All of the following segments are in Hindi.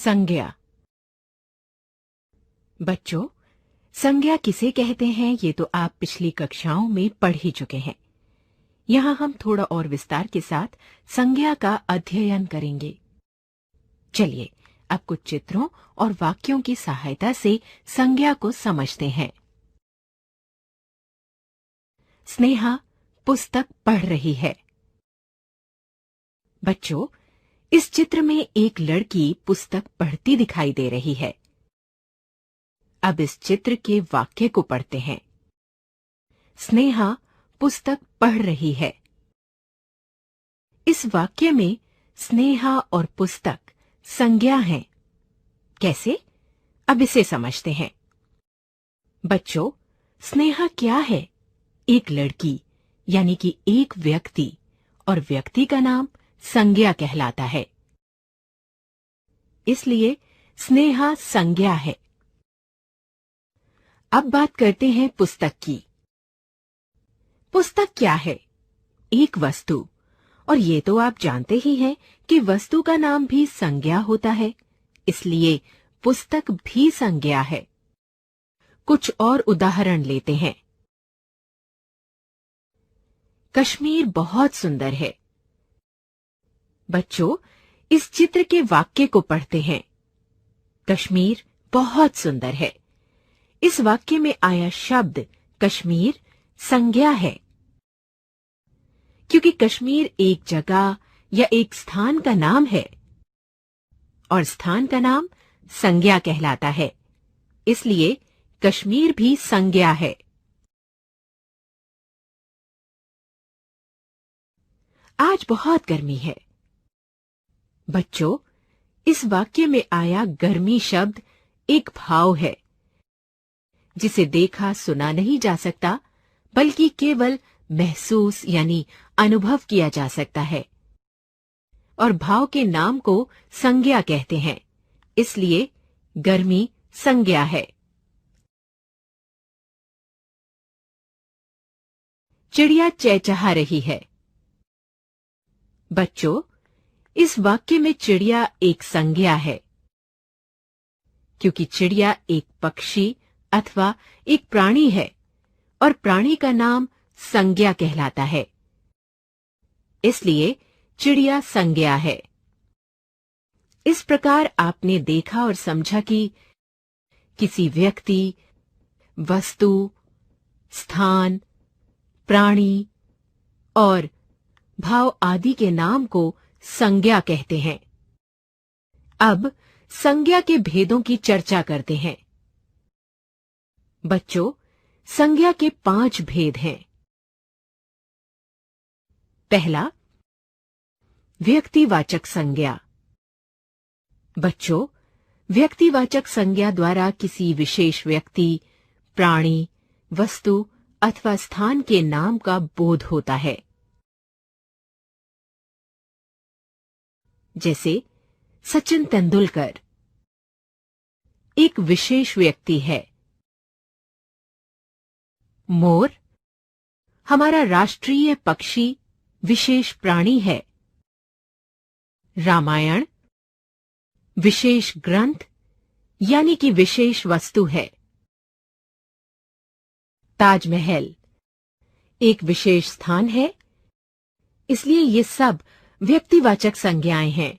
संज्ञा। बच्चों, संज्ञा किसे कहते हैं ये तो आप पिछली कक्षाओं में पढ़ ही चुके हैं। यहाँ हम थोड़ा और विस्तार के साथ संज्ञा का अध्ययन करेंगे। चलिए अब कुछ चित्रों और वाक्यों की सहायता से संज्ञा को समझते हैं। स्नेहा पुस्तक पढ़ रही है। बच्चों, इस चित्र में एक लड़की पुस्तक पढ़ती दिखाई दे रही है। अब इस चित्र के वाक्य को पढ़ते हैं। स्नेहा पुस्तक पढ़ रही है। इस वाक्य में स्नेहा और पुस्तक संज्ञा हैं। कैसे? अब इसे समझते हैं। बच्चों, स्नेहा क्या है? एक लड़की यानी कि एक व्यक्ति, और व्यक्ति का नाम संज्ञा कहलाता है। इसलिए स्नेहा संज्ञा है। अब बात करते हैं पुस्तक की। पुस्तक क्या है? एक वस्तु, और ये तो आप जानते ही हैं कि वस्तु का नाम भी संज्ञा होता है, इसलिए पुस्तक भी संज्ञा है। कुछ और उदाहरण लेते हैं। कश्मीर बहुत सुंदर है। बच्चों, इस चित्र के वाक्य को पढ़ते हैं। कश्मीर बहुत सुंदर है। इस वाक्य में आया शब्द कश्मीर संज्ञा है, क्योंकि कश्मीर एक जगह या एक स्थान का नाम है और स्थान का नाम संज्ञा कहलाता है, इसलिए कश्मीर भी संज्ञा है। आज बहुत गर्मी है। बच्चों, इस वाक्य में आया गर्मी शब्द एक भाव है, जिसे देखा सुना नहीं जा सकता, बल्कि केवल महसूस यानी अनुभव किया जा सकता है। और भाव के नाम को संज्ञा कहते हैं, इसलिए गर्मी संज्ञा है। चिड़िया चहचहा रही है। बच्चों, इस वाक्य में चिड़िया एक संज्ञा है, क्योंकि चिड़िया एक पक्षी अथवा एक प्राणी है और प्राणी का नाम संज्ञा कहलाता है, इसलिए चिड़िया संज्ञा है। इस प्रकार आपने देखा और समझा कि किसी व्यक्ति, वस्तु, स्थान, प्राणी और भाव आदि के नाम को संज्ञा कहते हैं। अब संज्ञा के भेदों की चर्चा करते हैं। बच्चों, संज्ञा के 5 भेद हैं। पहला, व्यक्तिवाचक संज्ञा। बच्चों, व्यक्तिवाचक संज्ञा द्वारा किसी विशेष व्यक्ति, प्राणी, वस्तु अथवा स्थान के नाम का बोध होता है। जैसे सचिन तेंदुलकर एक विशेष व्यक्ति है। मोर हमारा राष्ट्रीय पक्षी विशेष प्राणी है। रामायण विशेष ग्रंथ यानी कि विशेष वस्तु है। ताजमहल एक विशेष स्थान है, इसलिए ये सब व्यक्तिवाचक संज्ञाएं हैं।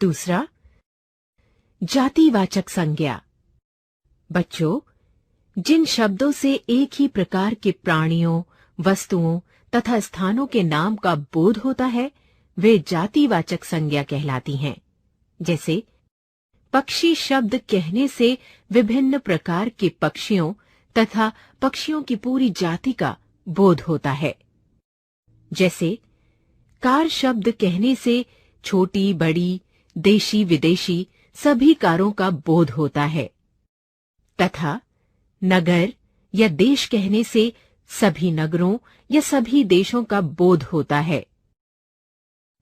दूसरा, जातिवाचक संज्ञा। बच्चों, जिन शब्दों से एक ही प्रकार के प्राणियों, वस्तुओं तथा स्थानों के नाम का बोध होता है, वे जातिवाचक संज्ञा कहलाती हैं। जैसे पक्षी शब्द कहने से विभिन्न प्रकार के पक्षियों तथा पक्षियों की पूरी जाति का बोध होता है। जैसे कार शब्द कहने से छोटी, बड़ी, देशी, विदेशी सभी कारों का बोध होता है, तथा नगर या देश कहने से सभी नगरों या सभी देशों का बोध होता है।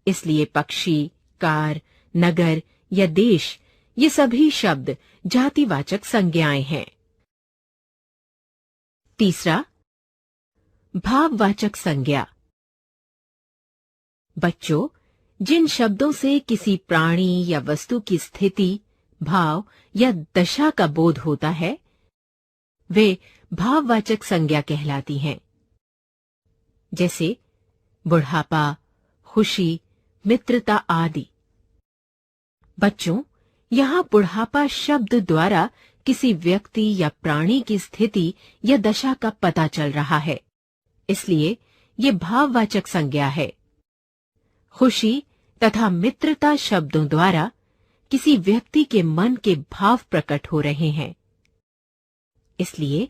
इसलिए पक्षी, कार, नगर या देश ये सभी शब्द जातिवाचक संज्ञाएं हैं। तीसरा, भाववाचक संज्ञा। बच्चों, जिन शब्दों से किसी प्राणी या वस्तु की स्थिति, भाव या दशा का बोध होता है, वे भाववाचक संज्ञा कहलाती हैं। जैसे बुढ़ापा, खुशी, मित्रता आदि। बच्चों, यहाँ बुढ़ापा शब्द द्वारा किसी व्यक्ति या प्राणी की स्थिति या दशा का पता चल रहा है, इसलिए ये भाववाचक संज्ञा है। खुशी तथा मित्रता शब्दों द्वारा किसी व्यक्ति के मन के भाव प्रकट हो रहे हैं, इसलिए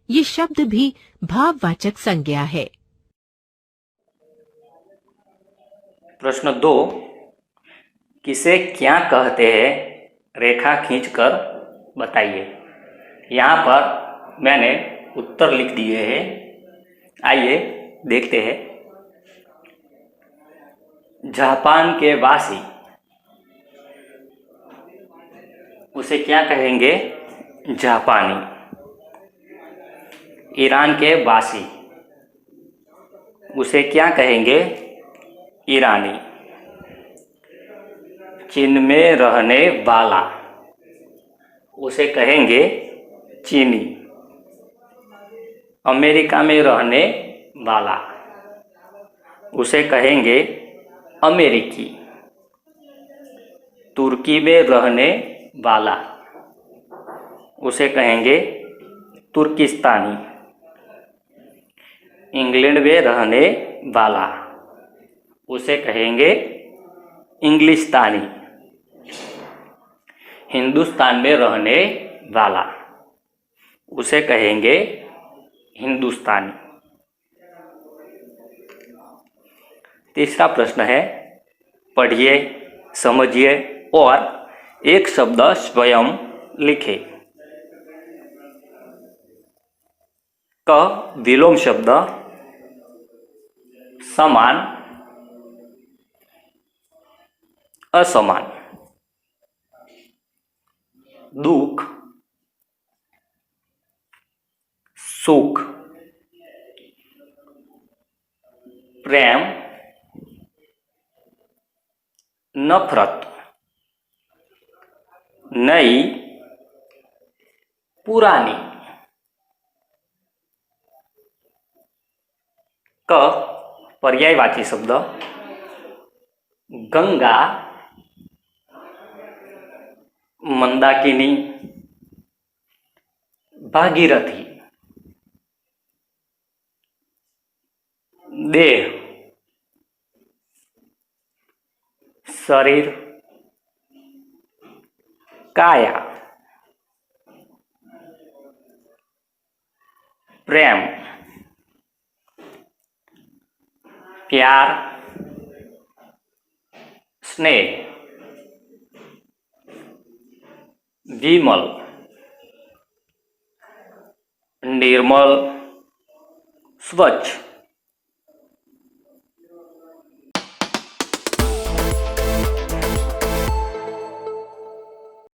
ये शब्द भी भाववाचक संज्ञा है। प्रश्न 2, किसे क्या कहते हैं, रेखा खींचकर बताइए। यहाँ पर मैंने उत्तर लिख दिए हैं, आइए देखते हैं। जापान के वासी, उसे क्या कहेंगे? जापानी। ईरान के वासी, उसे क्या कहेंगे? ईरानी। चीन में रहने वाला, उसे कहेंगे चीनी। अमेरिका में रहने वाला, उसे कहेंगे अमेरिकी। तुर्की में रहने वाला, उसे कहेंगे तुर्किस्तानी। इंग्लैंड में रहने वाला, उसे कहेंगे इंग्लिस्तानी। हिंदुस्तान में रहने वाला, उसे कहेंगे हिंदुस्तानी। तीसरा प्रश्न है, पढ़िए, समझिए और एक शब्द स्वयं लिखे। क विलोम शब्द समान, असमान। दुख, सुख। प्रेम, नफरत। नई, पुरानी। क पर्यायवाची शब्द गंगा, मंदाकिनी, भागीरथी। देह, शरीर, काया। प्रेम, प्यार, स्नेह। विमल, निर्मल, स्वच्छ।